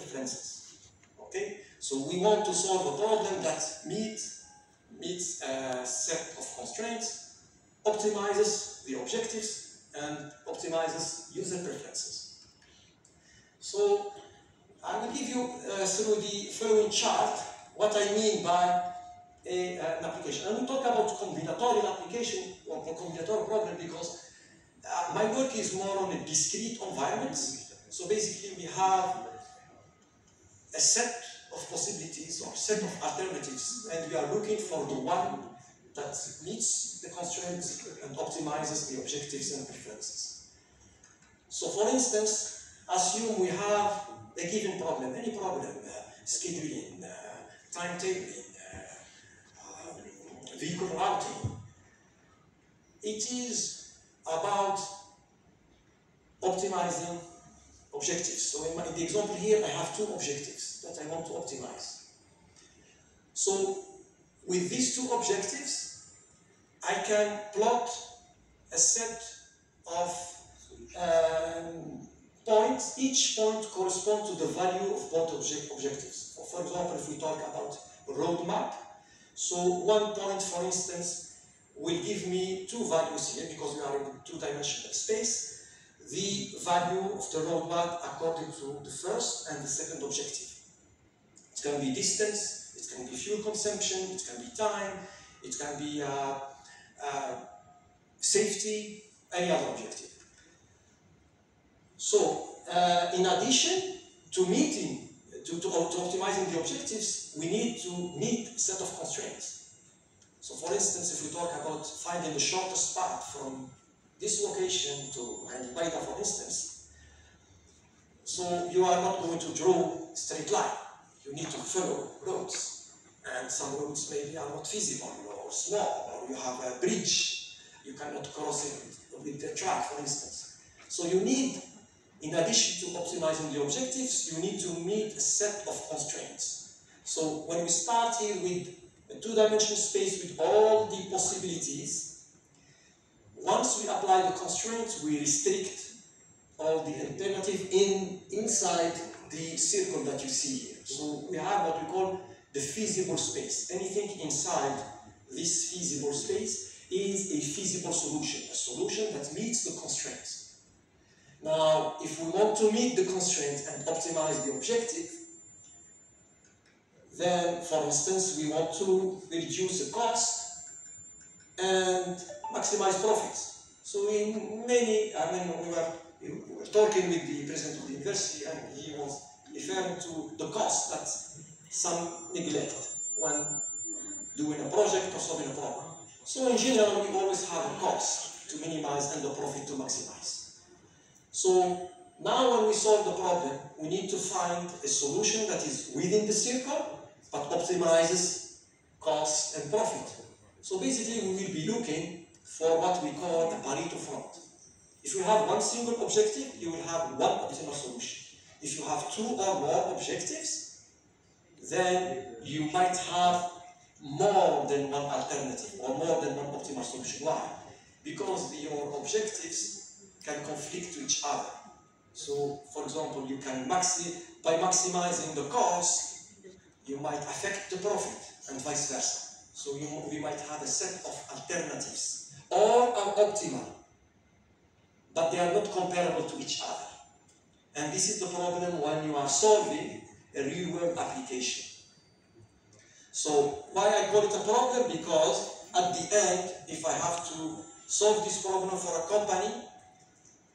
preferences. Okay? So we want to solve a problem that meets a set of constraints, optimizes the objectives, and optimizes user preferences. So I will give you through the following chart what I mean by an application. And we talk about combinatorial application or combinatorial problem because my work is more on a discrete environments. So basically we have a set of possibilities or set of alternatives, and we are looking for the one that meets the constraints and optimizes the objectives and preferences. So for instance, assume we have a given problem, any problem, scheduling, timetabling, vehicle routing. It is about optimizing objectives. So in the example here, I have two objectives that I want to optimize. So with these two objectives, I can plot a set of points. Each point corresponds to the value of both objectives. For example, if we talk about a roadmap, so one point, for instance, will give me two values here because we are in two-dimensional space. The value of the roadmap according to the first and the second objective. It can be distance, it can be fuel consumption, it can be time, it can be safety, any other objective. So, in addition to optimizing the objectives, we need to meet a set of constraints. So, for instance, if we talk about finding the shortest path from this location to Regina, for instance, so you are not going to draw a straight line. You need to follow roads, and some roads maybe are not feasible or small, or you have a bridge, you cannot cross it with the track, for instance. So you need, in addition to optimizing the objectives, you need to meet a set of constraints. So when we start here with a two-dimensional space with all the possibilities, once we apply the constraints, we restrict all the alternative inside the circle that you see here. So we have what we call the feasible space. Anything inside this feasible space is a feasible solution, a solution that meets the constraints. Now, if we want to meet the constraint and optimize the objective, then, for instance, we want to reduce the cost and maximize profits. So in many, we were talking with the president of the university, and he was referring to the cost that some neglect when doing a project or solving a problem. So in general, we always have a cost to minimize and the profit to maximize. So now when we solve the problem, we need to find a solution that is within the circle, but optimizes cost and profit. So basically, we will be looking for what we call a Pareto front. If you have one single objective, you will have one optimal solution. If you have two or more objectives, then you might have more than one alternative or more than one optimal solution. Why? Because your objectives can conflict with each other. So, for example, you can by maximizing the cost, you might affect the profit and vice versa. So we might have a set of alternatives, all are optimal, but they are not comparable to each other. And this is the problem when you are solving a real-world application. So why I call it a problem? Because at the end, if I have to solve this problem for a company,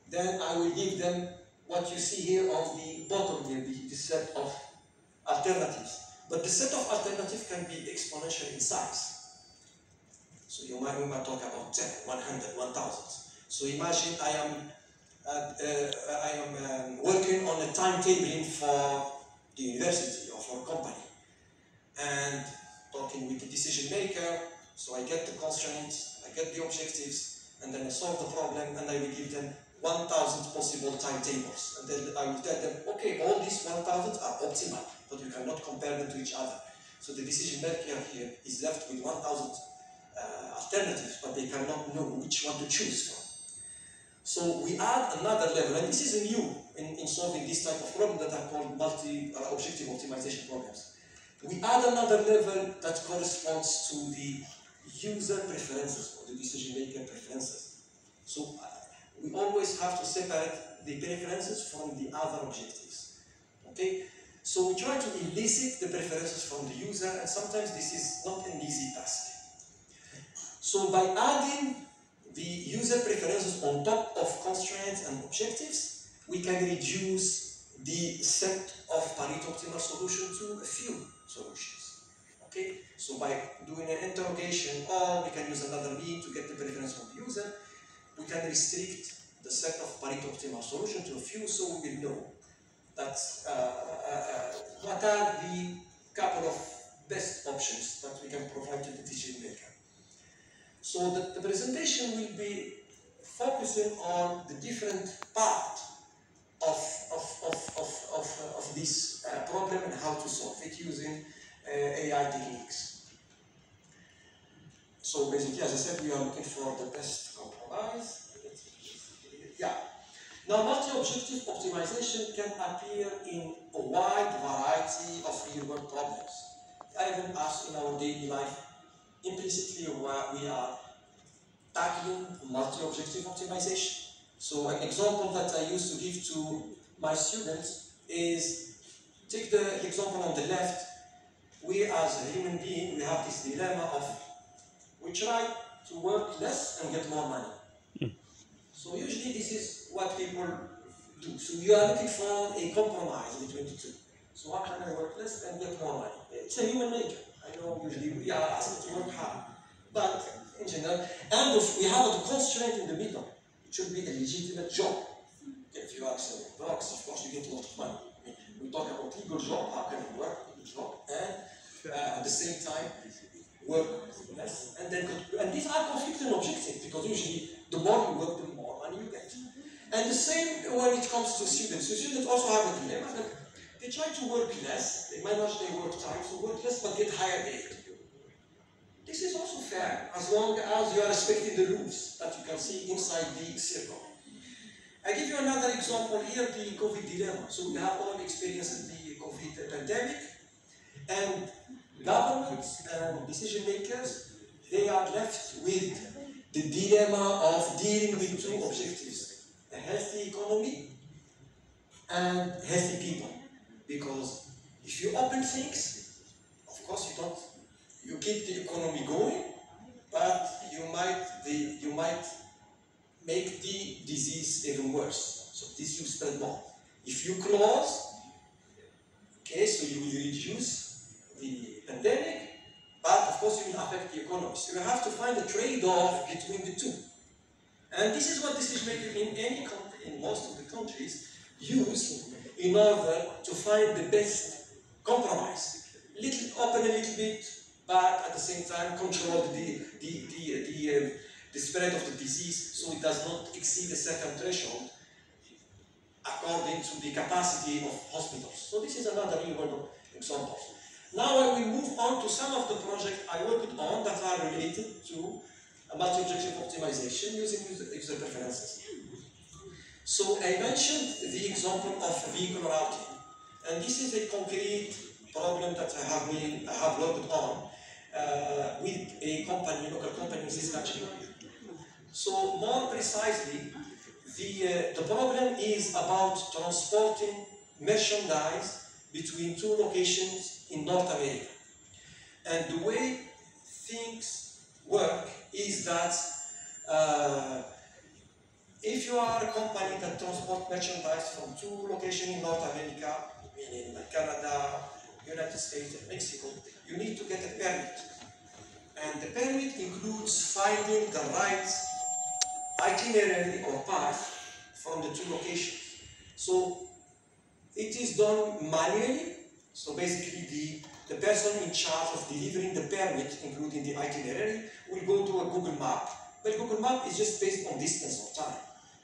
then I will give them what you see here on the bottom here, the set of alternatives. But the set of alternatives can be exponential in size. So we might talk about 10, 100, 1,000. So imagine I am working on a timetabling for the university or for a company, and talking with the decision maker. So I get the constraints, I get the objectives, and then I solve the problem, and I will give them 1,000 possible timetables. And then I will tell them, okay, all these 1,000 are optimal, but you cannot compare them to each other. So the decision maker here is left with 1,000 alternatives, but they cannot know which one to choose from. So we add another level, and this is a new in solving this type of problem that are called multi-objective optimization problems. We add another level that corresponds to the user preferences or the decision maker preferences. So we always have to separate the preferences from the other objectives. Okay? So we try to elicit the preferences from the user, and sometimes this is not an easy task. So by adding the user preferences on top of constraints and objectives, we can reduce the set of Pareto optimal solution to a few solutions. Okay? So by doing an interrogation, or we can use another mean to get the preference from the user, we can restrict the set of Pareto optimal solution to a few, so we will know that what are the couple of best options that we can provide to the decision maker. So the presentation will be focusing on the different part of this problem and how to solve it using AI techniques. So basically, as I said, we are looking for the best compromise. Yeah. Now, multi-objective optimization can appear in a wide variety of real-world problems. Even as in our daily life, implicitly we are tackling multi-objective optimization. So an example that I used to give to my students is, take the example on the left. We as a human being, we have this dilemma of, we try to work less and get more money. So usually this is what people do. So you are looking for a compromise between the two. So how can I work less and get more money? It's a human nature. I know usually we are asked to work hard, but in general, and if we have a constraint in the middle, it should be a legitimate job. If you are selling drugs, of course you get a lot of money. I mean, we talk about legal job, how can you work legal job, and at the same time work less, and these are conflicting objectives, because usually the more you work, the more money you get. And the same when it comes to students. So students also have a dilemma that they try to work less, they manage their work time, so work less but get higher grade. This is also fair, as long as you are respecting the rules that you can see inside the circle. I give you another example here, the COVID dilemma. So we have all experienced the COVID pandemic, and governments and decision makers, they are left with the dilemma of dealing with two objectives: a healthy economy and healthy people. Because if you open things, of course you keep the economy going, but you might make the disease even worse. So this will spread more. If you close, okay, so you will reduce the pandemic, but of course you will affect the economy. So you have to find a trade-off between the two. And this is what decision makers in any country, in most of the countries, use in order to find the best compromise. Open a little bit, but at the same time control the spread of the disease, so it does not exceed a certain threshold according to the capacity of hospitals. So this is another real-world example. Now I will move on to some of the projects I worked on that are related to multi-objective optimization using user preferences. So I mentioned the example of vehicle routing, and this is a concrete problem that I have worked on with a local company in this country. So more precisely, the problem is about transporting merchandise between two locations in North America. And the way things work is that if you are a company that transports merchandise from two locations in North America, meaning Canada, United States, and Mexico, you need to get a permit. And the permit includes finding the right itinerary or path from the two locations. So it is done manually. So basically the person in charge of delivering the permit, including the itinerary, will go to a Google map. But Google map is just based on distance or time.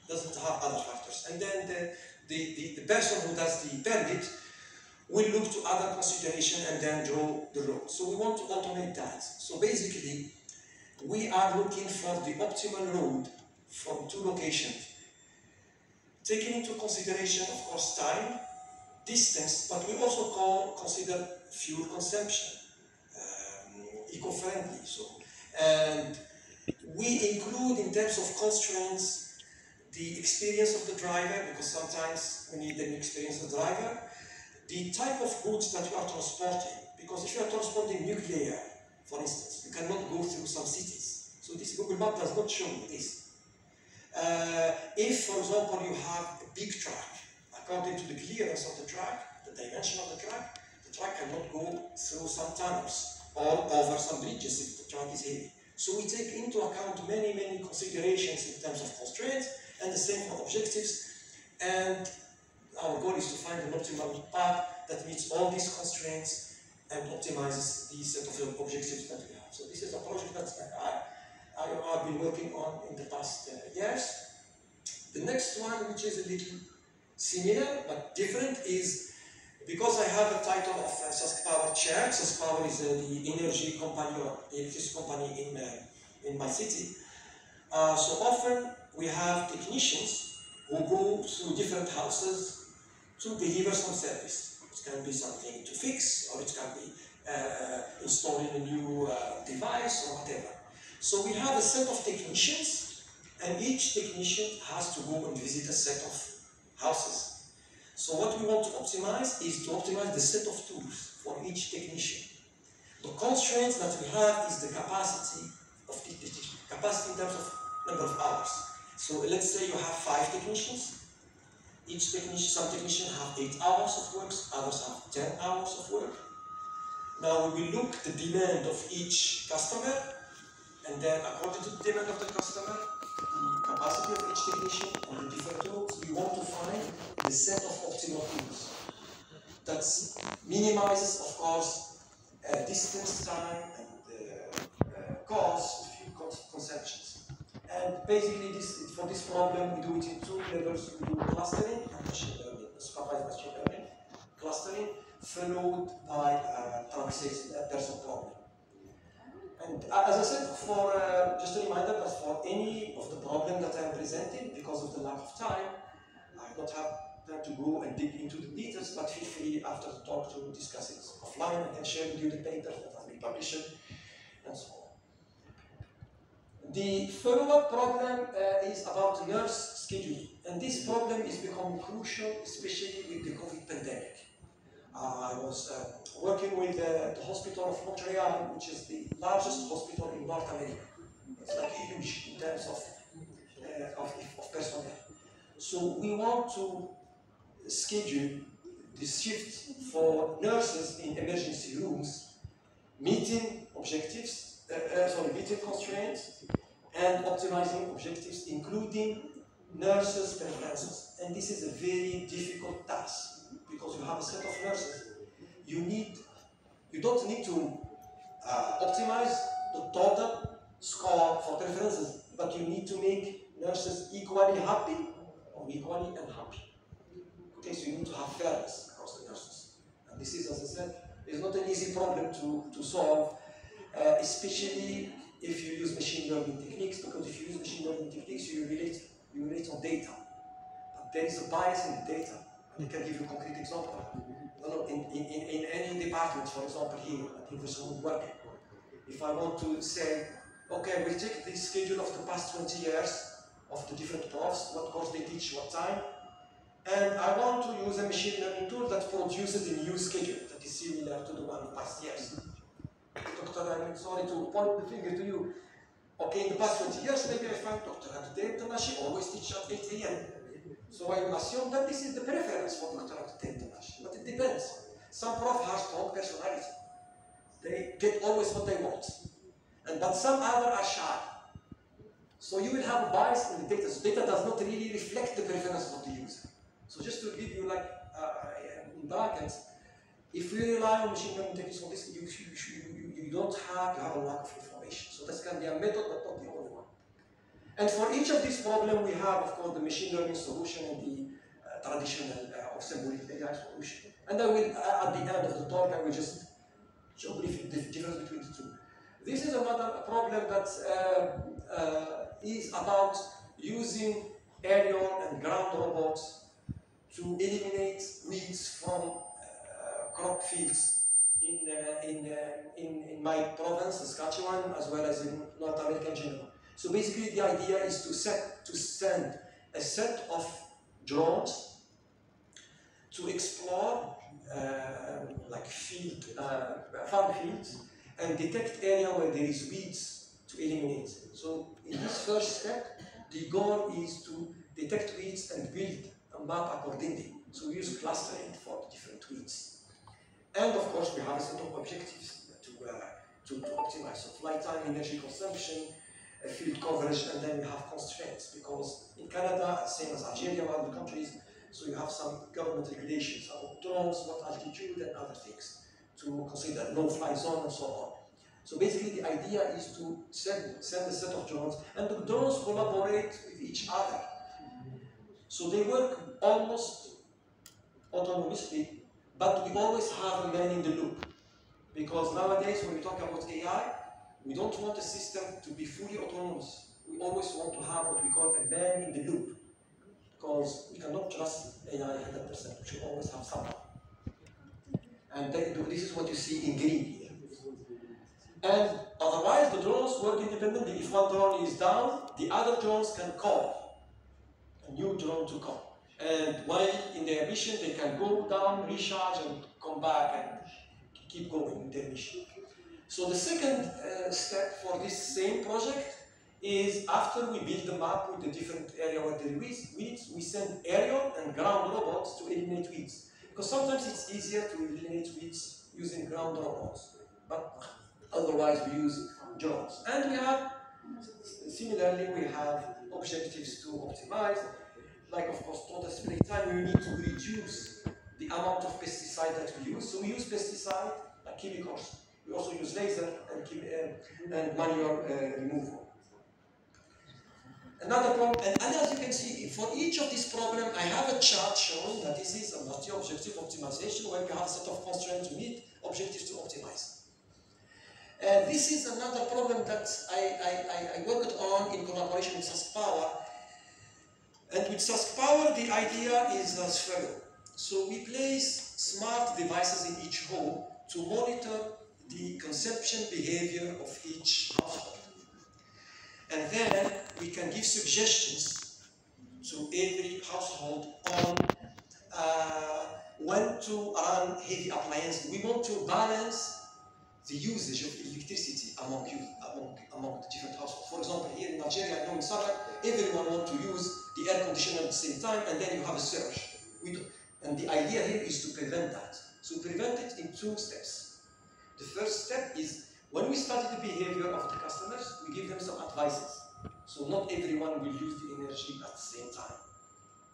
It doesn't have other factors. And then the person who does the permit will look to other consideration and then draw the road. So we want to automate that. So basically, we are looking for the optimal road from two locations, taking into consideration, of course, time, distance, but we also consider fuel consumption, eco-friendly. And we include, in terms of constraints, the experience of the driver, because sometimes we need an experienced driver, the type of goods that you are transporting, because if you are transporting nuclear, for instance, you cannot go through some cities. So this Google Map does not show you this. If, for example, you have a big truck, according to the clearance of the truck, the dimension of the truck cannot go through some tunnels or over some bridges if the truck is heavy. So we take into account many, many considerations in terms of constraints, and the same for objectives. And our goal is to find an optimal path that meets all these constraints and optimizes the set of objectives that we have. So this is a project that I've been working on in the past years. The next one, which is a little similar but different, is because I have a title of Sask Power Chair. Sask Power is the energy company or electricity company in my city. So often we have technicians who go through different houses to deliver some service. It can be something to fix, or it can be installing a new device or whatever. So we have a set of technicians, and each technician has to go and visit a set of houses. So what we want to optimize is to optimize the set of tools for each technician. The constraints that we have is the capacity of the technician, capacity in terms of number of hours. So let's say you have 5 technicians. Each technician, some technicians have 8 hours of work, others have 10 hours of work. Now we will look at the demand of each customer, and then according to the demand of the customer, the capacity of each technician on the different tools, we want to find the set of optimal tools that minimizes, of course, distance, time, and cost, fuel consumptions. And basically, for this problem, we do it in 2 levels. We do clustering and machine learning, supervised machine learning, clustering, followed by traces that there's a problem. And as I said, just a reminder that for any of the problem that I'm presenting, because of the lack of time, I don't have time to go and dig into the details, but feel free after the talk to discuss it offline. I can share with you the papers that have been published and so on. The follow-up problem is about nurse scheduling, and this problem is becoming crucial, especially with the COVID pandemic. I was working with the hospital of Montreal, which is the largest hospital in North America. It's like huge in terms of personnel. So we want to schedule the shift for nurses in emergency rooms, meeting objectives, meeting constraints, and optimizing objectives, including nurses' preferences. And this is a very difficult task, because you have a set of nurses. You don't need to optimize the total score for preferences, but you need to make nurses equally happy or equally unhappy. Okay, so you need to have fairness across the nurses. And this is, as I said, is not an easy problem to solve, especially if you use machine learning techniques, because if you use machine learning techniques, you relate on data. But there is a bias in the data. I can give you a concrete example. In any department, for example, here at University of Work, if I want to say, okay, we'll take the schedule of the past 20 years of the different profs, what course they teach, what time, and I want to use a machine learning tool that produces a new schedule that is similar to the one of past years. Doctor, I'm sorry to point the finger to you. Okay, in the past 20 years, maybe I find Dr. Abdel always teach at 8 a.m. So I assume that this is the preference for Dr. Abdel, but it depends. Some prof has strong personality. They get always what they want. But some other are shy. So you will have a bias in the data. So data does not really reflect the preference of the user. So just to give you like in brackets, if we rely on machine learning techniques for this, you don't have a lack of information. So this can be a method, but not the only one. And for each of these problems, we have, of course, the machine learning solution and the traditional or symbolic AI solution. And I will, at the end of the talk, I will just show briefly the difference between the two. This is another problem that is about using aerial and ground robots to eliminate weeds from crop fields in my province, Saskatchewan, as well as in North America in general. So basically, the idea is to send a set of drones to explore like farm fields and detect area where there is weeds to eliminate. So in this first step, the goal is to detect weeds and build a map accordingly. So we use clustering for different weeds. And of course, we have a set of objectives to optimize. So flight time, energy consumption, field coverage, and then we have constraints, because in Canada, same as Algeria and other countries, so you have some government regulations about drones, what altitude and other things to consider, no-fly zone and so on. So basically the idea is to send a set of drones, and the drones collaborate with each other. So they work almost autonomously, but we always have a man in the loop. Because nowadays when we talk about AI, we don't want a system to be fully autonomous. We always want to have what we call a man in the loop. Because we cannot trust AI 100%. We should always have someone. And this is what you see in green here. And otherwise, the drones work independently. If one drone is down, the other drones can call a new drone to come. And while in their mission, they can go down, recharge, and come back and keep going in their mission. So the second step for this same project is after we build the map with the different area where there is weeds, we send aerial and ground robots to eliminate weeds. Because sometimes it's easier to eliminate weeds using ground robots, but otherwise we use drones. And we have, similarly, we have objectives to optimize, like of course total spray time. We need to reduce the amount of pesticide that we use. So we use pesticide, like chemicals. We also use laser and manual removal. Another problem, and as you can see, for each of these problems, I have a chart showing that this is a multi-objective optimization where we have a set of constraints to meet, objectives to optimize. This is another problem that I worked on in collaboration with SaskPower. And with SaskPower, the idea is as follows. So we place smart devices in each home to monitor the consumption behavior of each household. And then we can give suggestions to every household on when to run heavy appliances. We want to balance the usage of electricity among the different households. For example, here in Algeria, I know in summer, everyone wants to use the air conditioner at the same time, and then you have a surge. And the idea here is to prevent that. So prevent it in 2 steps. The first step is when we study the behavior of the customers, we give them some advices. So not everyone will use the energy at the same time,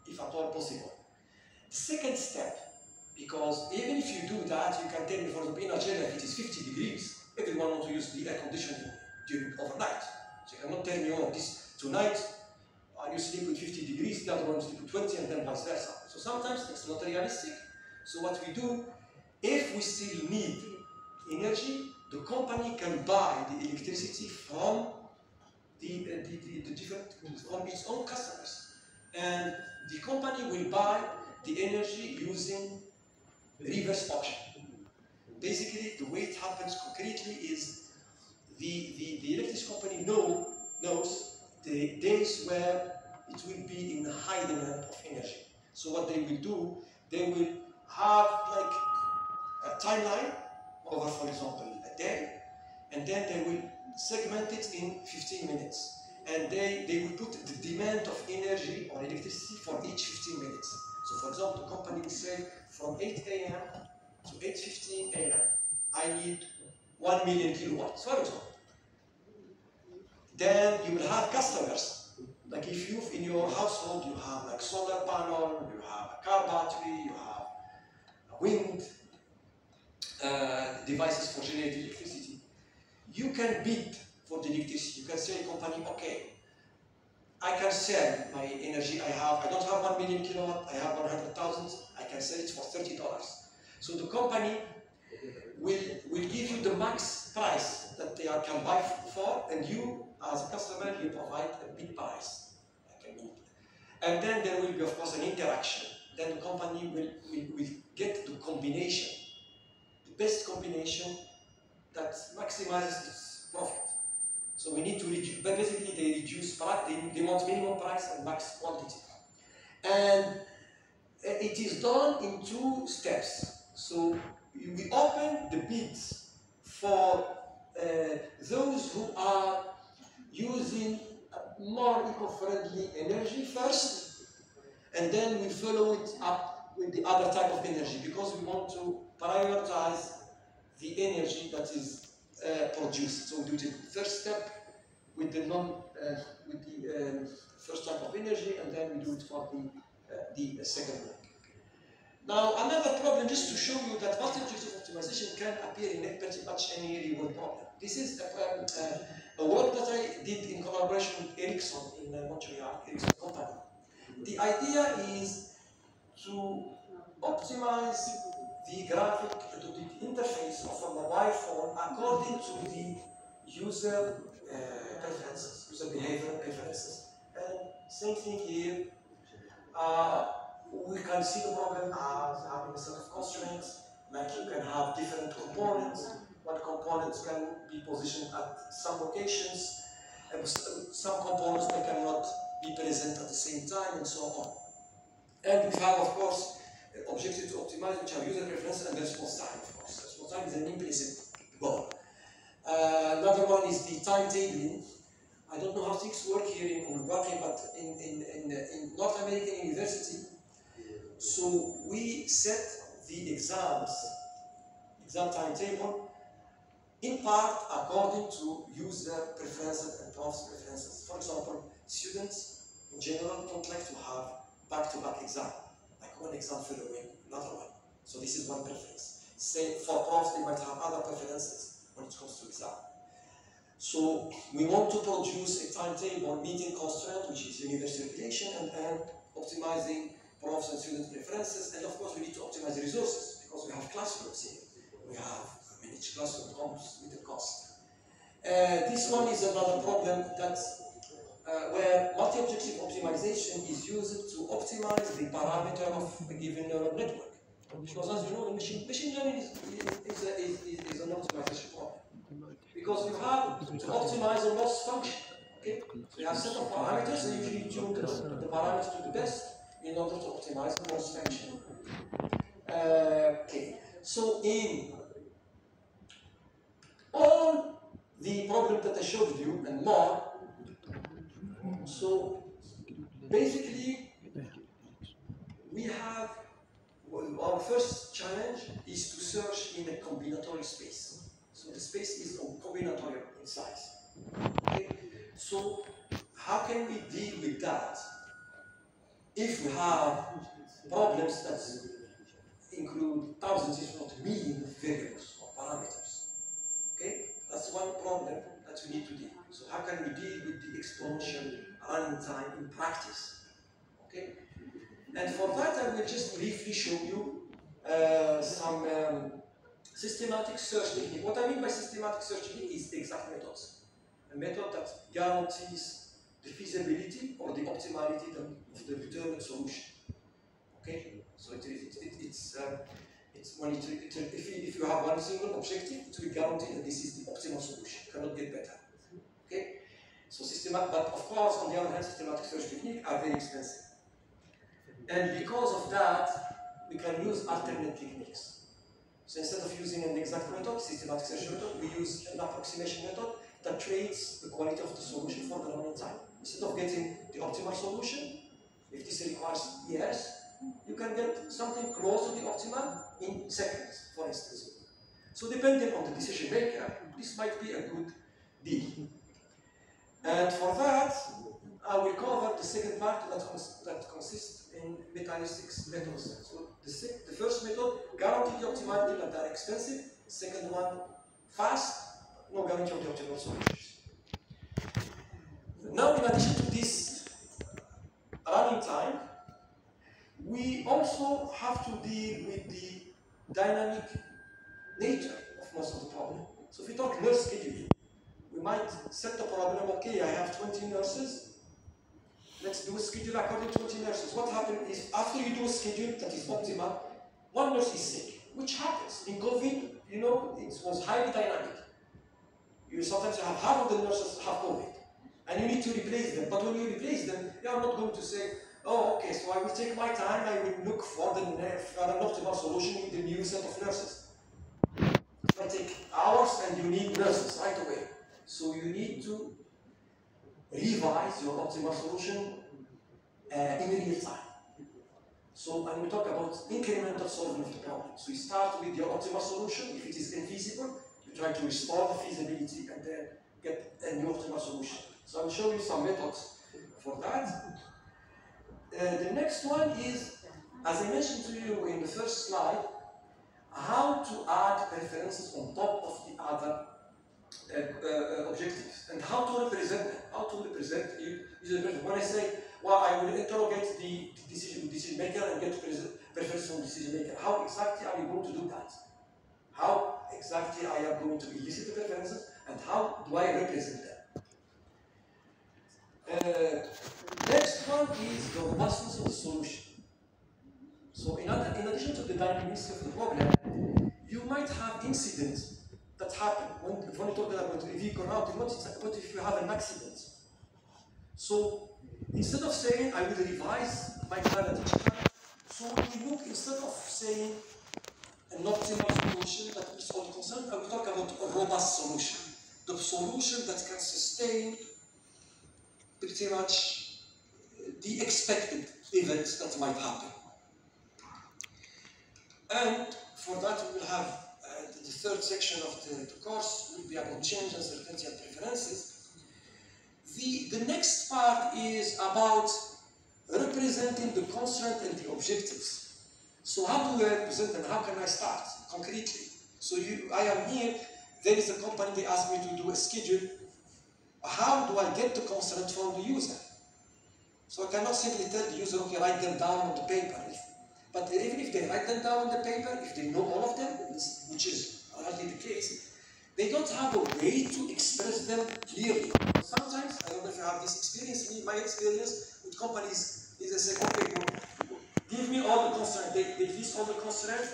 if at all possible. The second step, because even if you do that, you can tell me, for example, in Algeria, if it is 50 degrees, everyone wants to use the air conditioning during overnight. So you cannot tell me, oh, tonight, you sleep with 50 degrees, the other one sleep with 20, and then vice versa. So sometimes it's not realistic. So what we do, if we still need energy, the company can buy the electricity from from its own customers. And the company will buy the energy using reverse auction. Basically, the way it happens concretely is the electricity company knows the days where it will be in high demand of energy. So what they will do, they will have like a timeline over, for example, a day, and then they will segment it in 15 minutes. And they will put the demand of energy or electricity for each 15 minutes. So for example, the company will say from 8 a.m. to 8:15 a.m. I need 1 million kilowatts, for example. Then you will have customers. Like if you, in your household, you have like solar panel, you have a car battery, you have a wind devices for generating electricity. You can bid for the electricity. You can say, company, okay, I can sell my energy I have. I don't have 1 million kilowatt, I have 100,000. I can sell it for $30. So the company will give you the max price that they can buy for, and you, as a customer, you provide a bid price. And then there will be, of course, an interaction. Then the company will get the combination, the best combination that maximizes its profit. So we need to reduce, but basically they reduce price, they want minimum price and max quantity. And it is done in 2 steps. So we open the bids for those who are using more eco-friendly energy first, and then we follow it up with the other type of energy, because we want to prioritize the energy that is produced. So we do the first step with the first type of energy, and then we do it for the second one. Now, another problem, just to show you that multi-objective optimization can appear in pretty much any real-world problem. This is a work that I did in collaboration with Ericsson in Montreal, Ericsson company. The idea is to optimize the graphic, the interface of a mobile phone according to the user preferences, user behavior preferences. And same thing here. We can see the problem as having a set of constraints, like you can have different components. One components can be positioned at some locations, some components that cannot be present at the same time, and so on. And we have, of course, objectives to optimize, which are user preferences and response time, of course. Response time is an implicit goal. Another one is the timetabling. I don't know how things work here in Bebaki, but in North American University, so we set the exam timetable in part according to user preferences and prof's preferences. For example, students in general don't like to have back-to-back exam, like one exam following another one. So this is one preference. Say for profs, they might have other preferences when it comes to exam. So we want to produce a timetable meeting constraint, which is university regulation, and optimizing profs and student preferences. And of course, we need to optimize the resources, because we have classrooms here. We have managed classroom comes with the cost. This one is another problem that's where multi-objective optimization is used to optimize the parameter of a given neural network. Because as you know, machine learning is an optimization problem. Because you have to optimize a loss function. Okay? So you have a set of parameters, and you usually tune the parameters to the best in order to optimize the loss function. Okay. So in all the problems that I showed you and more, so basically we have, our first challenge is to search in a combinatorial space. So the space is combinatorial in size. Okay? So how can we deal with that if we have problems that include thousands, if not millions, of variables or parameters? Okay? That's one problem that we need to deal with. So how can we deal with the exponential running time in practice? Okay? And for that, I will just briefly show you some systematic search technique. What I mean by systematic search technique is exact methods. A method that guarantees the feasibility or the optimality of the determined solution. Okay? So if you have one single objective, it will guarantee that this is the optimal solution. It cannot get better. Okay? So but of course, on the other hand, systematic search techniques are very expensive. And because of that, we can use alternate techniques. So instead of using an exact method, systematic search method, we use an approximation method that trades the quality of the solution for the running time. Instead of getting the optimal solution, if this requires years, you can get something close to the optimal in seconds, for instance. So depending on the decision maker, this might be a good deal. And for that, I will cover the second part that consists in mechanistic methods. So the first method, guaranteed the optimality, but they're expensive. Second one, fast, no guarantee of the optimal solutions. Now, in addition to this running time, we also have to deal with the dynamic nature of most of the problem. So if we talk nurse scheduling, we might set the problem, okay, I have 20 nurses. let's do a schedule according to 20 nurses. What happens is, after you do a schedule that is optimal, one nurse is sick, which happens. In COVID, you know, it was highly dynamic. Sometimes you have half of the nurses have COVID, and you need to replace them. But when you replace them, you are not going to say, oh, okay, so I will take my time, I will look for an optimal solution with the new set of nurses. It might take hours, and you need nurses right away. So you need to revise your optimal solution in real time. So, and we talk about incremental solving of the problem. So you start with your optimal solution. If it is infeasible, you try to restore the feasibility and then get a new optimal solution. So I'll show you some methods for that. The next one is, as I mentioned to you in the first slide, how to add references on top of the other objectives, and how to represent them. How to represent it. When I say, well, I will interrogate the decision maker and get references from decision maker. How exactly are you going to do that? How exactly I am going to elicit the references, and how do I represent them? Next one is the robustness of the solution. So in addition to the dynamics of the problem, you might have incidents that happen. When you talk about vehicle routing, what if you have an accident? So instead of saying I will revise my plan, so we look, instead of saying an optimal solution that is all concerned, I will talk about a robust solution. The solution that can sustain pretty much the expected events that might happen. And for that we will have the third section of the course will be about change, uncertainty, and preferences. The next part is about representing the constraint and the objectives. So how do I represent them? How can I start concretely? So I am here, there is a company, they ask me to do a schedule. How do I get the constraint from the user? So I cannot simply tell the user, okay, write them down on the paper. But even if they write them down on the paper, if they know all of them, which is hardly the case, they don't have a way to express them clearly. Sometimes, I don't know if you have this experience, my experience with companies is they say, okay, give me all the constraints. They list all the constraints,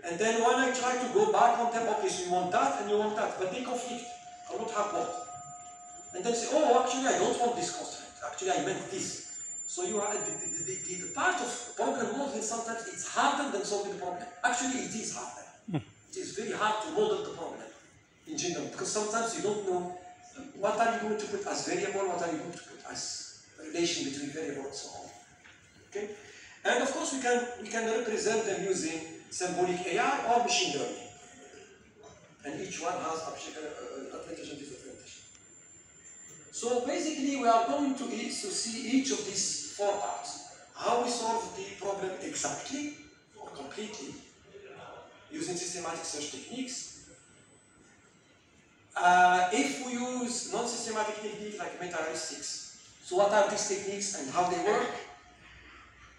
and then when I try to go back on them, okay, so you want that and you want that, but they conflict. I don't have both. And then say, oh, actually, I don't want this constraint. Actually, I meant this. So you are the part of problem modeling, sometimes it's harder than solving the problem. Actually, it is harder. It is very hard to model the problem in general, because sometimes you don't know what are you going to put as variable, what are you going to put as relation between variable and so on. Okay? And of course, we can represent them using symbolic AI or machine learning. And each one has advantage and disadvantage. So basically, we are going to see each of these four parts. How we solve the problem exactly or completely using systematic search techniques. If we use non-systematic techniques like meta-heuristics, so what are these techniques and how they work?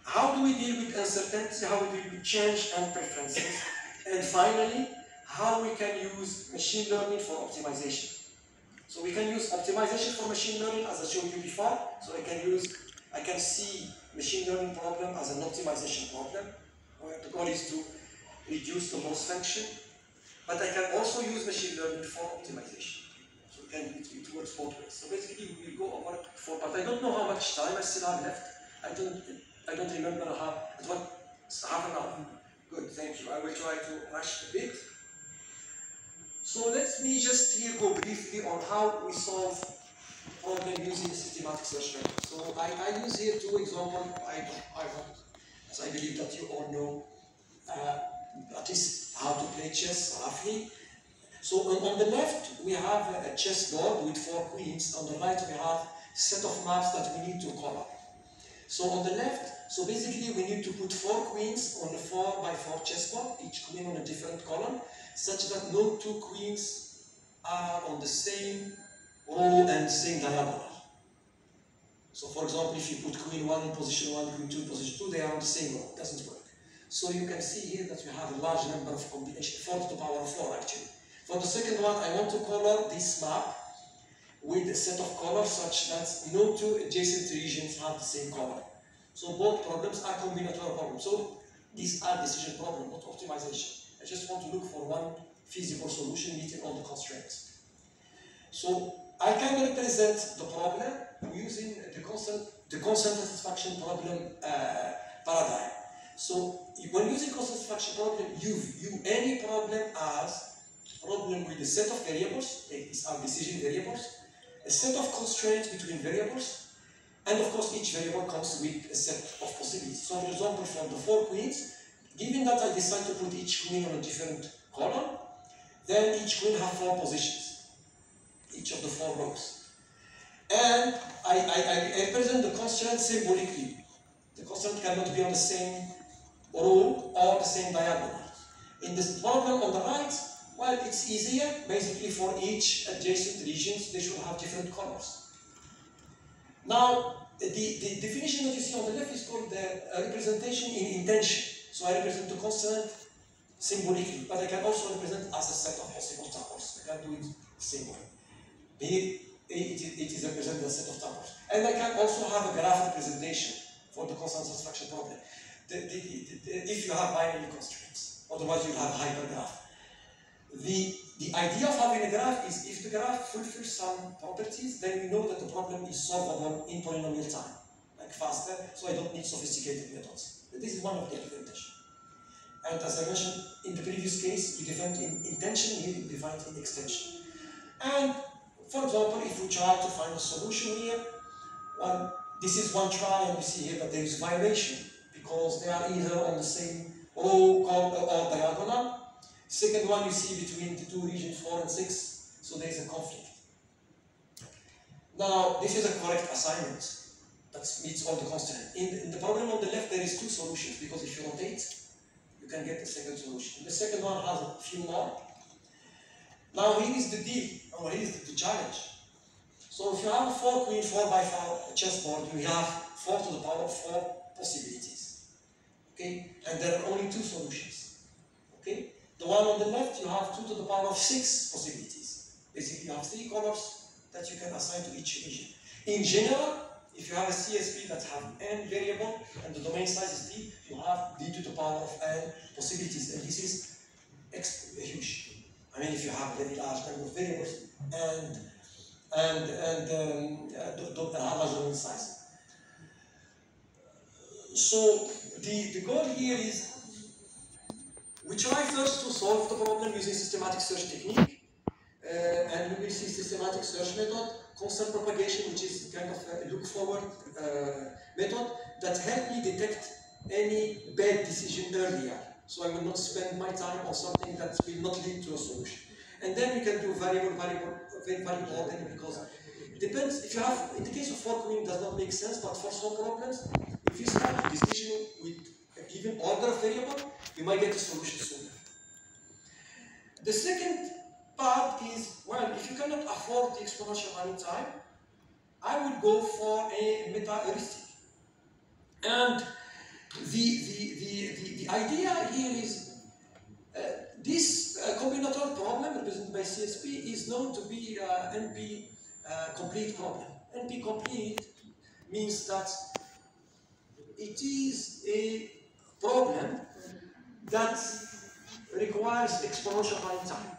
How do we deal with uncertainty? How we deal with change and preferences? And finally, how we can use machine learning for optimization. So we can use optimization for machine learning, as I showed you before. So I can see machine learning problem as an optimization problem, where the goal is to reduce the loss function. But I can also use machine learning for optimization. So it works both ways. So basically we will go over four, but I don't know how much time I still have left. I don't remember how. It was half an hour. Good, thank you. I will try to rush a bit. So let me just here go briefly on how we solve problem using systematic search method. So I use here two examples. As I believe that you all know at least how to play chess roughly. So on the left we have a chess board with 4 queens. On the right we have a set of maps that we need to color. So on the left, so basically we need to put 4 queens on a 4x4 chessboard, each queen on a different column, such that no 2 queens are on the same row and same diagonal. So for example, if you put queen 1 in position 1, queen 2 in position 2, they are on the same row. It doesn't work. So you can see here that we have a large number of combinations, 4 to the power of 4 actually. For the second one, I want to color this map with a set of colors such that no two adjacent regions have the same color. So both problems are combinatorial problems. So these are decision problems, not optimization. I just want to look for one feasible solution meeting all the constraints. So I can represent the problem using the constant satisfaction problem paradigm. So when using constant satisfaction problem, you view any problem as problem with a set of variables, these are decision variables, a set of constraints between variables, and of course each variable comes with a set of possibilities. So for example, for the 4 queens, given that I decide to put each queen on a different column, then each queen has 4 positions, each of the 4 rows. And I represent the constraint symbolically. The constraint cannot be on the same row or the same diagonal. In this problem on the right, well, it's easier. Basically, for each adjacent regions, they should have different colors. Now, the definition that you see on the left is called the representation in intention. So I represent the constraint symbolically, but I can also represent as a set of possible tuples. I can do it the same way. Here, it is represented as a set of tuples. And I can also have a graph representation for the constant satisfaction problem. If you have binary constraints, otherwise you have hypergraph. The idea of having a graph is if the graph fulfills some properties, then we know that the problem is solvable in polynomial time, like faster, so I don't need sophisticated methods. But this is one of the advantages. And as I mentioned in the previous case, we defined in intention, here we defined in extension. And for example, if we try to find a solution here, well, this is one try, and we see here that there is violation because they are either on the same row or diagonal. Second one you see between the 2 regions 4 and 6, so there is a conflict. Now, this is a correct assignment that meets all the constraints. In the problem on the left, there is 2 solutions because if you rotate, you can get the second solution. The second one has a few more. Now, here is the deal, or here is the challenge. So, if you have a 4 queen 4 by 4 chessboard, you have 4 to the power of 4 possibilities. Okay, and there are only 2 solutions. Okay. The one on the left, you have 2 to the power of 6 possibilities. Basically, you have 3 colors that you can assign to each region. In general, if you have a CSP that have n variable and the domain size is d, you have d to the power of n possibilities, and this is huge. I mean, if you have a very large number of variables and a large domain size. So the goal here is we try first to solve the problem using systematic search technique, and we will see systematic search method, constant propagation, which is kind of a look-forward method that help me detect any bad decision earlier. So I will not spend my time on something that will not lead to a solution. And then we can do variable ordering because it depends. If you have, in the case of forking, it does not make sense, but for some problems, if you start a decision with a given order of variable, you might get a solution sooner. The second part is, well, if you cannot afford the exponential running time, I would go for a meta-heuristic. And the idea here is this combinatorial problem represented by CSP is known to be NP complete problem. NP complete means that it is a problem that requires exponential running time.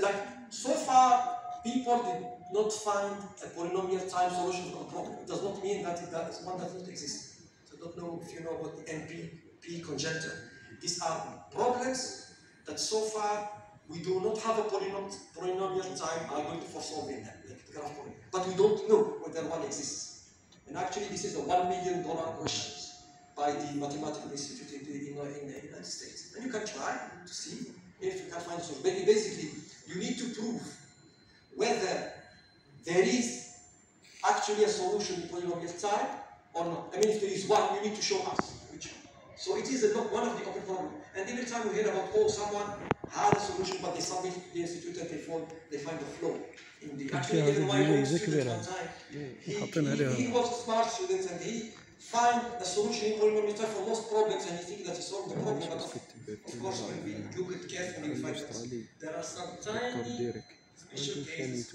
Like, so far, people did not find a polynomial time solution for the problem. It does not mean that one does not exist. So I don't know if you know about the NP conjecture. These are problems that so far we do not have a polynomial time algorithm for solving them, like the graph problem. But we don't know whether one exists. And actually, this is a $1 million question by the Mathematical Institute in the United States. And you can try to see if you can find a solution. Basically, you need to prove whether there is actually a solution in polynomial time or not. I mean, if there is one, you need to show us which one. So it is one of the open problems. And every time we hear about, oh, someone had a solution, but they submit to the institute and they find the flaw in the. Actually, even my own student one time, he was a smart student and he find a solution in polynomial time for most problems, and he thinks that he solved the problem. But of course, when we look at carefully, we find that there are some tiny special cases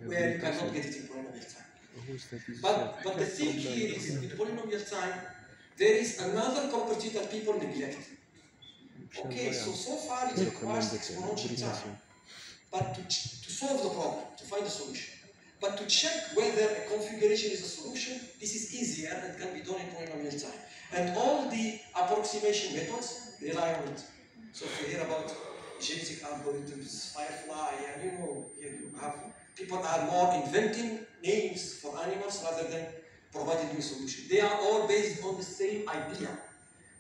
where you cannot get it in polynomial time. But the thing here is, in polynomial time, there is another property that people neglect. Okay, so far it requires exponential time, but to solve the problem, to find a solution. But to check whether a configuration is a solution, this is easier and can be done in polynomial time. And all the approximation methods rely on it. So if you hear about genetic algorithms, Firefly, and you have people are more inventing names for animals rather than providing you a solution. They are all based on the same idea,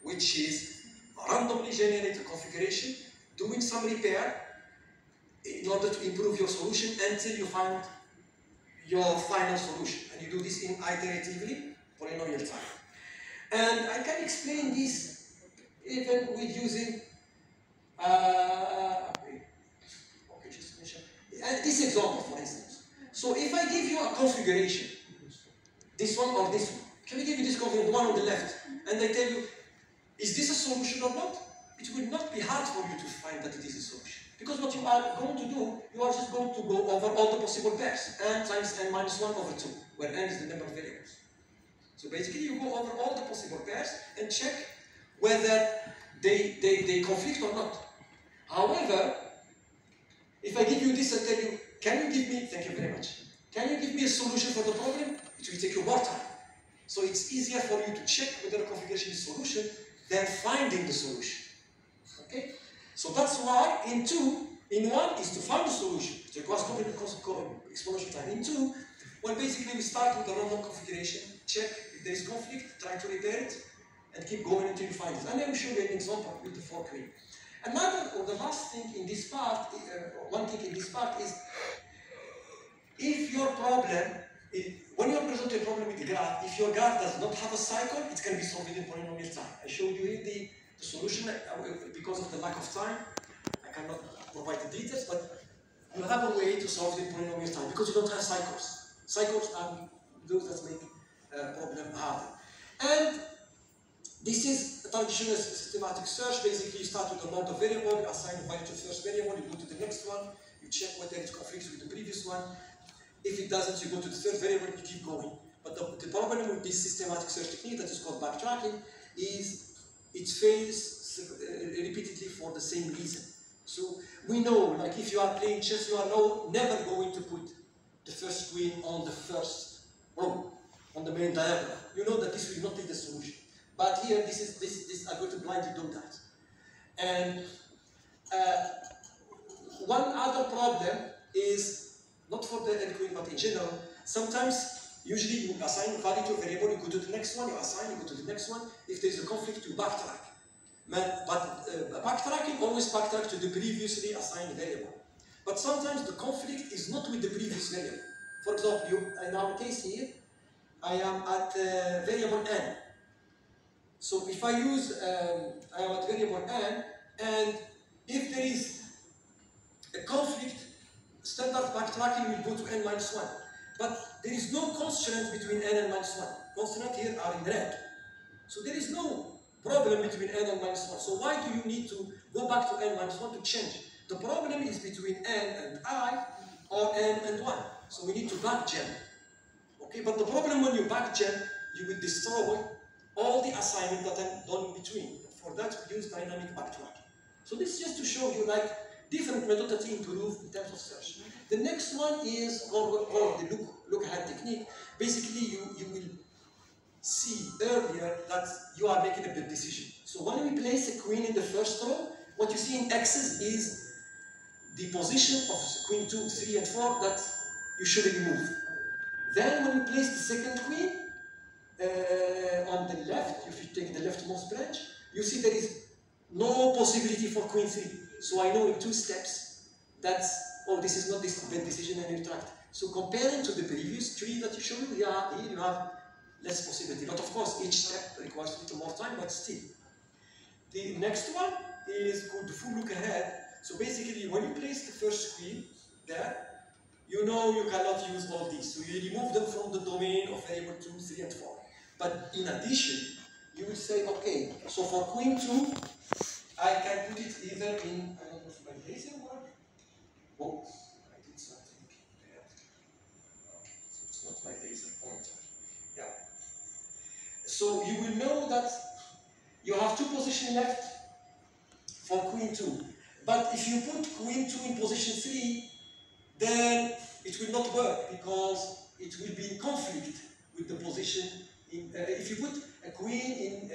which is randomly generate a configuration, doing some repair in order to improve your solution until you find your final solution. And you do this in iteratively polynomial time. And I can explain this even with using this example, for instance. So if I give you a configuration, this one or this one, can I give you this configuration, the one on the left, and I tell you, is this a solution or not? It will not be hard for you to find that it is a solution. Because what you are going to do, you are just going to go over all the possible pairs, n times n minus 1 over 2, where n is the number of variables. So basically you go over all the possible pairs and check whether they conflict or not. However, if I give you this and tell you, can you give me, thank you very much, can you give me a solution for the problem? It will take you more time. So it's easier for you to check whether the configuration is a solution than finding the solution. Okay? So that's why in one is to find the solution. It requires exponential time. In two, well, basically we start with a random configuration, check if there is conflict, try to repair it, and keep going until you find it. And I will show you an example with the fork queen. Another, or the last thing in this part, one thing in this part is, if your problem, when you are presented a problem with the graph, if your graph does not have a cycle, it can be solved in polynomial time. I showed you here the solution because of the lack of time. I cannot provide the details, but you have a way to solve it in polynomial time because you don't have cycles. Cycles are those that make problem harder. And this is a traditional systematic search. Basically, you start with a lot of variable, you assign a value to the first variable, you go to the next one, you check whether it conflicts with the previous one. If it doesn't, you go to the third variable, you keep going. But the problem with this systematic search technique that is called backtracking is it fails repeatedly for the same reason. So we know, like if you are playing chess, you are never going to put the first queen on the first row, on the main diagonal. You know that this will not be the solution. But here, this algorithm blindly do that. And one other problem is, not for the n queen, but in general, sometimes, usually you assign a value to a variable, you go to the next one, you assign, you go to the next one. If there is a conflict, you backtrack. But backtracking always backtrack to the previously assigned variable. But sometimes the conflict is not with the previous variable. For example, in our case here, I am at variable n. So if I use, I am at variable n, and if there is a conflict, standard backtracking will go to n minus 1. But there is no constraint between n and minus 1. Constraints here are in red. So there is no problem between n and minus 1. So why do you need to go back to n minus 1 to change? The problem is between n and I, or n and 1. So we need to backgem. Okay, but the problem when you backgem, you will destroy all the assignment that I've done in between. For that, we use dynamic backtracking. So this is just to show you like different methods that improve in terms of search. The next one is called the look ahead technique. Basically, you will see earlier that you are making a big decision. So when we place a queen in the first row, what you see in X's is the position of queen 2, 3, and 4 that you should remove. Then when you place the second queen on the left, if you take the leftmost branch, you see there is no possibility for queen 3. So I know in 2 steps that, oh, this is not this bad decision and retract. So comparing to the previous tree that you showed, here you have less possibility. But of course, each step requires a little more time, but still. The next one is called the full look ahead. So basically, when you place the first queen there, you know you cannot use all these. So you remove them from the domain of variable 2, 3, and 4. But in addition, you will say, okay, so for queen 2, I can put it either in, I don't know if my laser work. Oh, I did have 2 positions left for queen 2. But if you put queen 2 in position 3, then it will not work because it will be in conflict with the position. If you put a queen in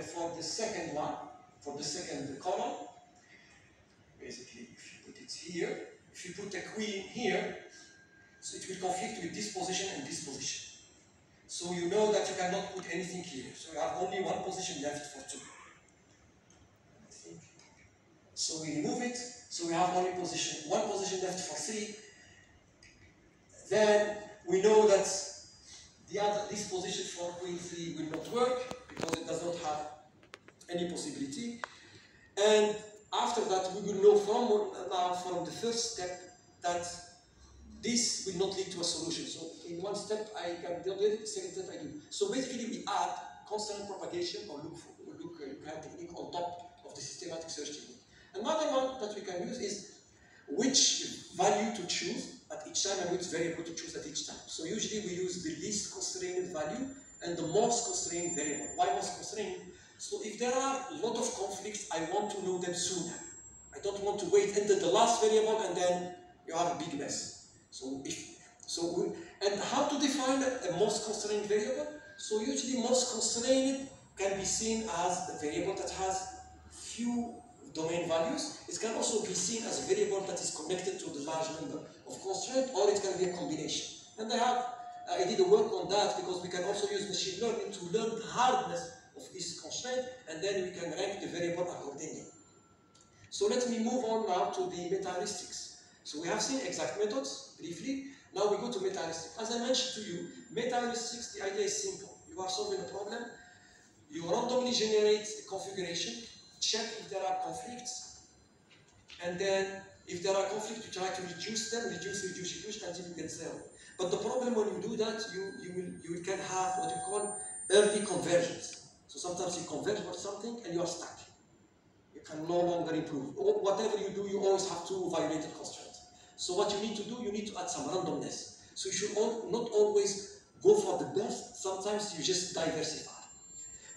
for the second one, for the second column, basically if you put it here, if you put a queen here, so it will conflict with this position and this position. So you know that you cannot put anything here. So you have only 1 position left for 2. So we remove it. So we have only 1 position left for 3. Then we know that this position for queen 3 will not work because it does not have any possibility. And after that, we will know from the first step that this will not lead to a solution. So in 1 step I can do it, the second step I do. So basically we add constant propagation or look technique on top of the systematic search technique. Another one that we can use is which value to choose at each time and which variable to choose at each time. So usually we use the least constrained value and the most constrained variable. Why most constrained? So if there are a lot of conflicts, I want to know them sooner. I don't want to wait until the last variable and then you have a big mess. And how to define a most constrained variable? So usually most constrained can be seen as a variable that has few domain values. It can also be seen as a variable that is connected to the large number of constraints, or it can be a combination. And I did a work on that because we can also use machine learning to learn the hardness of this constraint, and then we can rank the variable accordingly. So let me move on now to the meta-heuristics. So we have seen exact methods briefly. Now we go to meta-heuristics. As I mentioned to you, meta-heuristics, the idea is simple. You are solving a problem, you randomly generate a configuration, check if there are conflicts, and then if there are conflicts, you try to reduce them, reduce until you get 0. But the problem when you do that, you can have what you call early convergence. So sometimes you converge for something and you are stuck. You can no longer improve. Or whatever you do, you always have to violate the constraint. So what you need to do, you need to add some randomness. So you should not always go for the best. Sometimes you just diversify.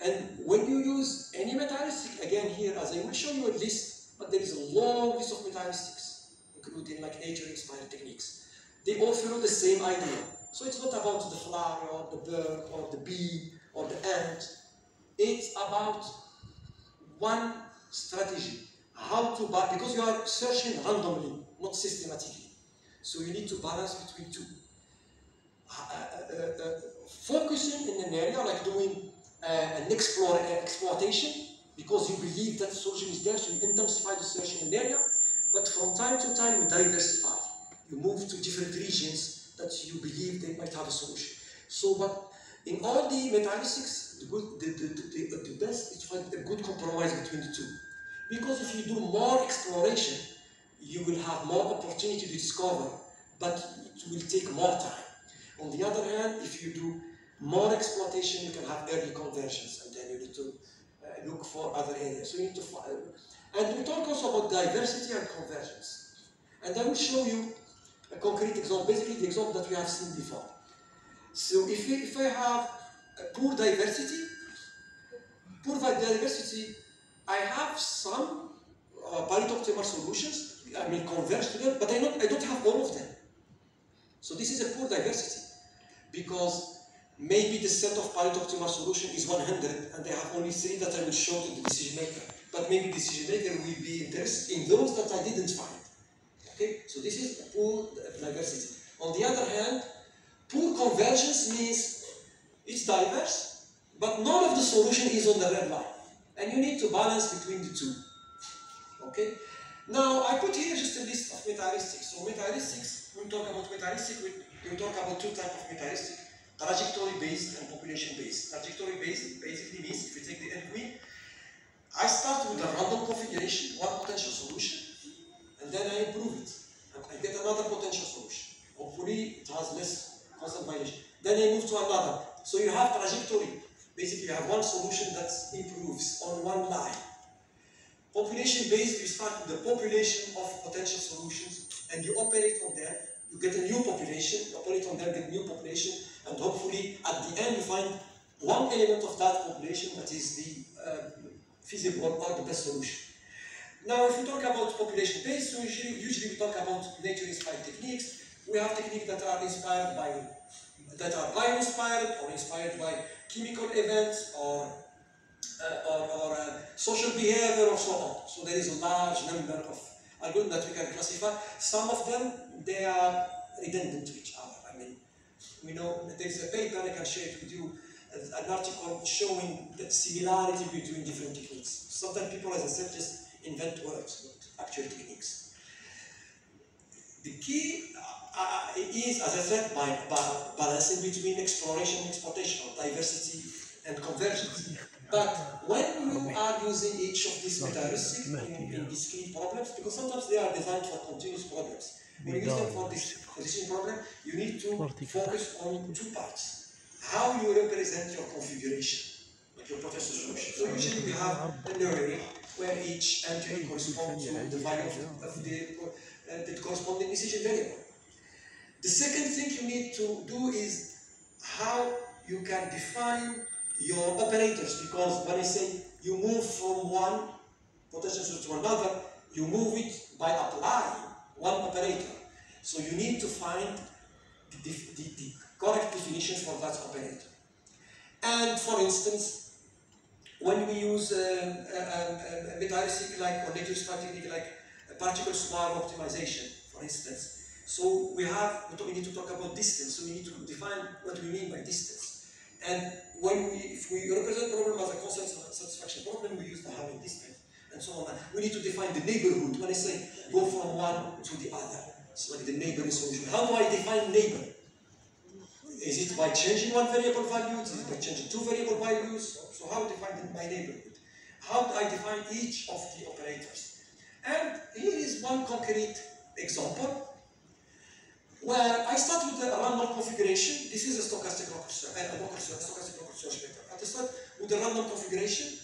And when you use any meta-heuristic, again here, as I will show you a list, but there is a long list of meta-heuristics, including like nature-inspired techniques. They all follow the same idea. So it's not about the fly or the bird or the bee or the ant. It's about one strategy. How to balance, because you are searching randomly, not systematically. So you need to balance between 2. Focusing in an area, like doing an exploitation, because you believe that the solution is there, so you intensify the search in an area, but from time to time you diversify. You move to different regions that you believe they might have a solution. So, but in all the meta-heuristics, the best is to find a good compromise between the 2. Because if you do more exploration, you will have more opportunity to discover, but it will take more time. On the other hand, if you do more exploitation, you can have early conversions, and then you need to look for other areas. So you need to find, and we talk also about diversity and convergence. And I will show you a concrete example, basically the example that we have seen before. So if I have a poor diversity, I have some Pareto-optimal solutions, I mean converge to them, but I don't have all of them. So this is a poor diversity, because maybe the set of Pareto-optimal solution is 100, and I have only 3 that I will show to the decision maker. But maybe the decision maker will be interested in those that I didn't find. Okay, so this is a poor diversity. On the other hand, poor convergence means it's diverse, but none of the solution is on the red line. And you need to balance between the 2. Okay? Now, I put here just a list of meta-heuristics. So meta-heuristics, when we talk about meta-heuristic, we talk about 2 types of meta-heuristic: trajectory-based and population-based. Trajectory-based basically means, if you take the end queen, I start with a random configuration, one potential solution, and then I improve it. And I get another potential solution. Hopefully, it has less constant violation. Then I move to another. So you have trajectory. Basically, you have one solution that improves on one line. Population-based, you start with the population of potential solutions, and you operate on them. You get a new population, you operate on them, get a new population, and hopefully, at the end, you find one element of that population that is the feasible or the best solution. Now, if we talk about population-based, so usually we talk about nature-inspired techniques. We have techniques that are inspired by, that are bio-inspired or inspired by chemical events or social behavior or so on. So there is a large number of algorithms that we can classify. Some of them, they are redundant to each other. I mean, we know there is a paper, I can share it with you, an article showing the similarity between different techniques. Sometimes people, as I said, just invent words, not actual techniques. The key is, as I said, by balancing between exploration and exploitation, or diversity and convergence. But when you are using each of these meta-heuristics in discrete problems, because sometimes they are designed for continuous problems, when you use them for this position problem, you need to focus on two parts. How you represent your configuration, like your processor solution. So usually we have an array where each entry corresponds to the value of the corresponding decision variable. The second thing you need to do is how you can define your operators, because when I say you move from one potential source to another, you move it by applying one operator. So you need to find the correct definition for that operator. And for instance, when we use a meta-heuristic like, or nature-inspired technique like particle swarm optimization, for instance, so we need to talk about distance, so we need to define what we mean by distance. And if we represent problem as a constant satisfaction problem, we use the Hamming distance and so on. We need to define the neighborhood. When I say go from one to the other, it's like the neighboring solution. How do I define neighbor? Is it by changing one variable value? Is it by changing two variable values? So how do I define my neighborhood? How do I define each of the operators? And here is one concrete example where I start with a random configuration. This is a stochastic stochastic search method. I start with a random configuration,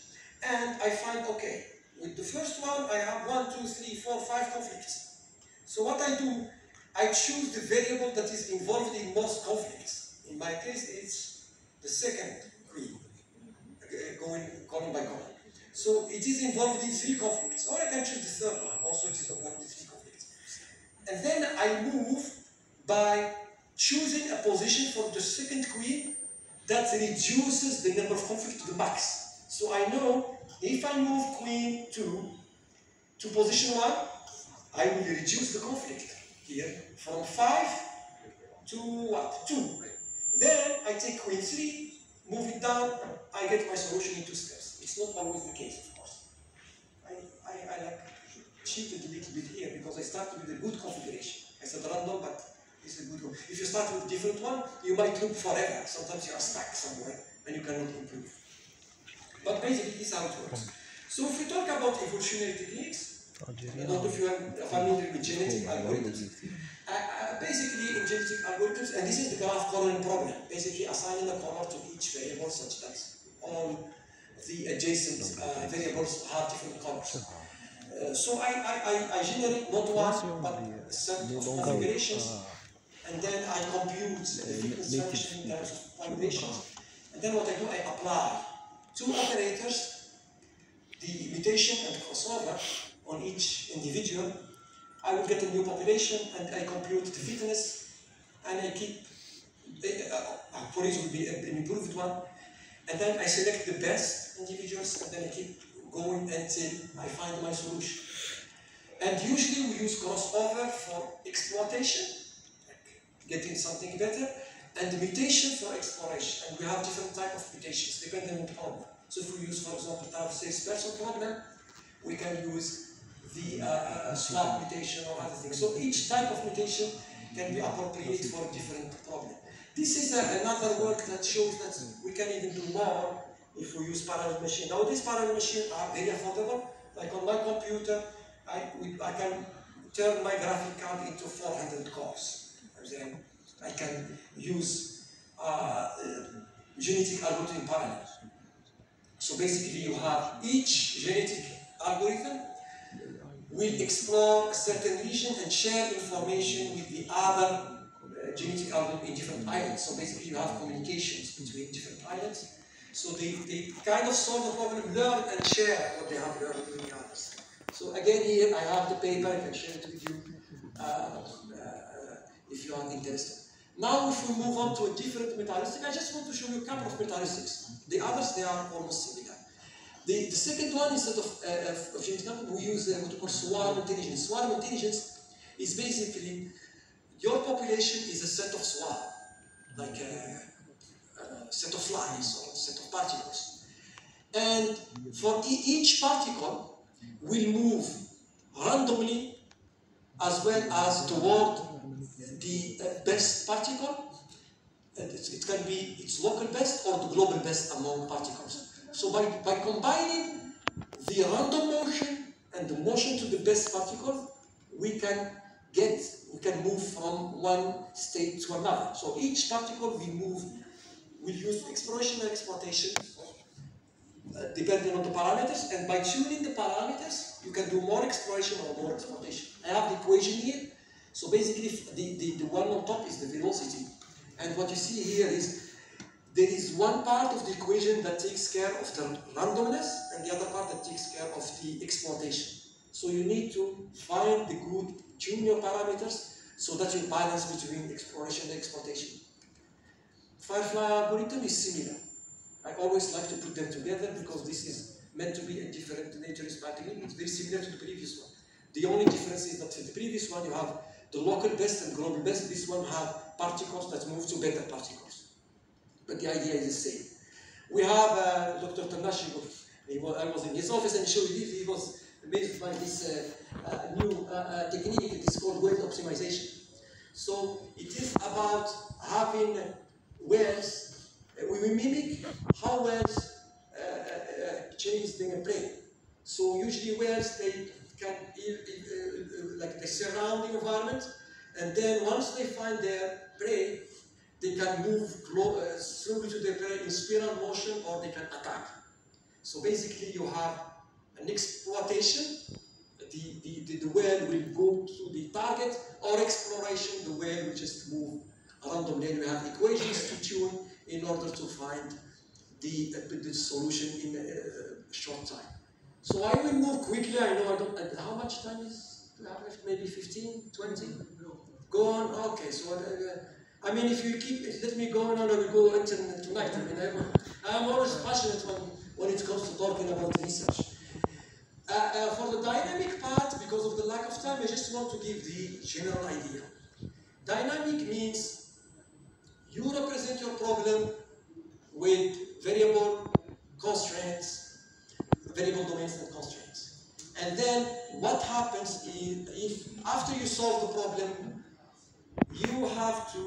and I find, okay, with the first one, I have 1, 2, 3, 4, 5 conflicts. So what I do, I choose the variable that is involved in most conflicts. In my case, it's the second queen, column by column. So it is involved in 3 conflicts, or I can choose the third one, also it is involved in 3 conflicts. And then I move by choosing a position for the second queen that reduces the number of conflicts to the max. So I know if I move queen 2 to position 1, I will reduce the conflict here from 5 to what? 2. Then I take queen 3, move it down, I get my solution in 2 steps. It's not always the case, of course. I like cheated a little bit here because I started with a good configuration. I said random, but it's a good one. If you start with a different one, you might loop forever. Sometimes you are stuck somewhere and you cannot improve. But basically, this is how it works. So if we talk about evolutionary techniques, I don't know if you are familiar with genetic algorithms. Basically, in genetic algorithms, and this is the graph coloring problem, basically assigning a color to each variable such that all the adjacent variables have different colors. So I generate not one, but a set of configurations, and then I compute the fitness function in terms of combinations. And then what I do, I apply 2 operators, the mutation and crossover on each individual. I will get a new population, and I compute the fitness, and I keep, for each will be an improved one. And then I select the best individuals, and then I keep going until I find my solution. And usually we use crossover for exploitation, like getting something better, and mutation for exploration. And we have different types of mutations depending on the problem. So if we use, for example, to have 6% problem, we can use the slot mutation or other things. So each type of mutation can be appropriate for a different problem. This is another work that shows that we can even do more if we use parallel machine. Now these parallel machines are very affordable. Like on my computer, I can turn my graphic card into 400 cores. And then I can use genetic algorithm in parallel. So basically you have each genetic algorithm will explore a certain region and share information with the other genetic algorithm in different islands. So basically you have communications between different islands. So they kind of solve the problem, learn and share what they have learned with the others. So again, here I have the paper, I can share it with you if you are interested. Now if we move on to a different metallurgistic, I just want to show you a couple of metallurgistics. The others, they are almost similar. The second one, instead of genetic, we use what we call swarm intelligence. Swarm intelligence is basically your population is a set of swarm, like a set of flies or a set of particles. And for each particle will move randomly as well as toward the best particle. It can be its local best or the global best among particles. So by combining the random motion and the motion to the best particle, we can move from one state to another. So each particle will use exploration and exploitation depending on the parameters, and by tuning the parameters, you can do more exploration or more exploitation. I have the equation here. So basically, the one on top is the velocity, and what you see here is there is one part of the equation that takes care of the randomness, and the other part that takes care of the exploitation. So you need to find the good tune your parameters so that you balance between exploration and exploitation. Firefly algorithm is similar. I always like to put them together because this is meant to be a different naturist technique. It's very similar to the previous one. The only difference is that for the previous one you have the local best and global best. This one have particles that move to better particles. But the idea is the same. We have Dr. Tanashi. I was in his office and he showed you. He was amazed by this new technique. It is called well optimization. So it is about having wells. We mimic how wells chase their prey. So usually wells, they can like they surround the environment, and then once they find their prey, they can move slowly to their prey in spiral motion, or they can attack. So basically, you have an exploitation. The whale will go to the target, or exploration. The whale will just move randomly. And we have equations to tune in order to find the solution in a short time. So I will move quickly. I know I don't. How much time is do I have left? Maybe 15, 20? Go on. Okay. So I mean, if you let me go on, I will go until tonight. I mean, I'm always passionate when it comes to talking about research. For the dynamic part, because of the lack of time, I just want to give the general idea. Dynamic means you represent your problem with variable constraints, variable domains and constraints. And then what happens is, if after you solve the problem, you have to